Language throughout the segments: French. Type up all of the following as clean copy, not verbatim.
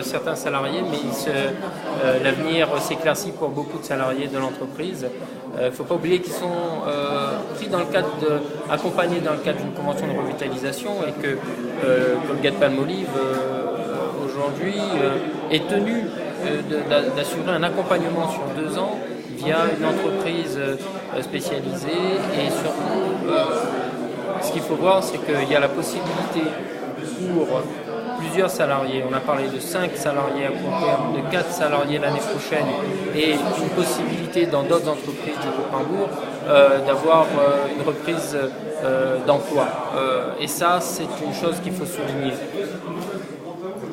certains salariés, mais l'avenir s'éclaircit pour beaucoup de salariés de l'entreprise. Il ne faut pas oublier qu'ils sont pris accompagnés dans le cadre d'une convention de revitalisation et que Colgate-Palmolive aujourd'hui est tenu d'assurer un accompagnement sur 2 ans via une entreprise spécialisée et surtout ce qu'il faut voir, c'est qu'il y a la possibilité pour plusieurs salariés, on a parlé de 5 salariés à court terme, de 4 salariés l'année prochaine et une possibilité dans d'autres entreprises du groupe Marbourg d'avoir une reprise d'emploi. Et ça, c'est une chose qu'il faut souligner.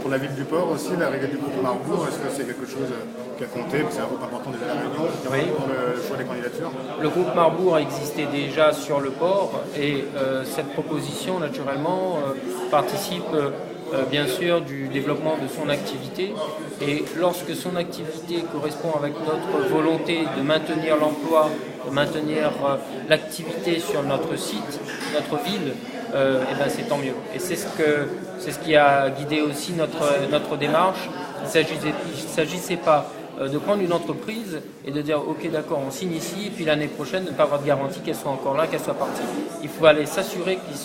Pour la ville du port aussi, l'arrivée du groupe Marbourg, est-ce que c'est quelque chose qui a compté? C'est un groupe important déjà à la Réunion, oui. Pour le choix des candidatures. Le groupe Marbourg existait déjà sur le port et cette proposition, naturellement, participe bien sûr du développement de son activité. Et lorsque son activité correspond avec notre volonté de maintenir l'emploi, de maintenir l'activité sur notre site, notre ville, et ben c'est tant mieux. Et c'est ce qui a guidé aussi notre démarche. Il ne s'agissait pas de prendre une entreprise et de dire ok d'accord on signe ici et puis l'année prochaine de ne pas avoir de garantie qu'elle soit encore là, qu'elle soit partie. Il faut aller s'assurer qu'il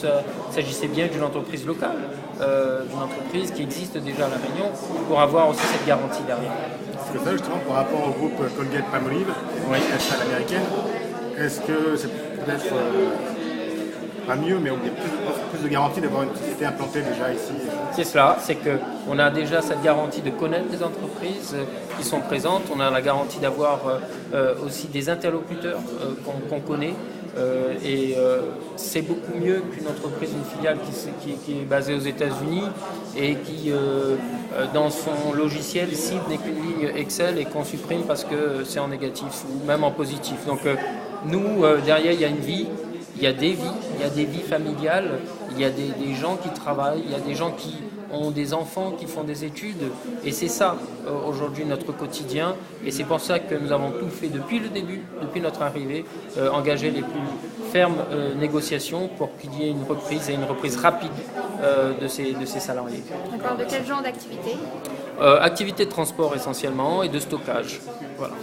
s'agissait bien d'une entreprise locale, d'une entreprise qui existe déjà à La Réunion pour avoir aussi cette garantie derrière. Parce que ça justement par rapport au groupe Colgate-Palmolive, oui. à l'américaine, est-ce que c'est peut-être pas mieux, mais on a plus de garantie d'avoir une société implantée déjà ici? C'est cela, c'est qu'on a déjà cette garantie de connaître les entreprises qui sont présentes, on a la garantie d'avoir aussi des interlocuteurs qu'on connaît et c'est beaucoup mieux qu'une entreprise, une filiale qui est basée aux États-Unis et qui dans son logiciel cible n'est qu'une ligne Excel et qu'on supprime parce que c'est en négatif ou même en positif. Donc nous, derrière, il y a une vie. Il y a des vies familiales, il y a des gens qui travaillent, il y a des gens qui ont des enfants, qui font des études. Et c'est ça, aujourd'hui, notre quotidien. Et c'est pour ça que nous avons tout fait depuis le début, depuis notre arrivée, engager les plus fermes négociations pour qu'il y ait une reprise et une reprise rapide de ces salariés. D'accord, de quel genre d'activité? Activité de transport essentiellement et de stockage. Voilà.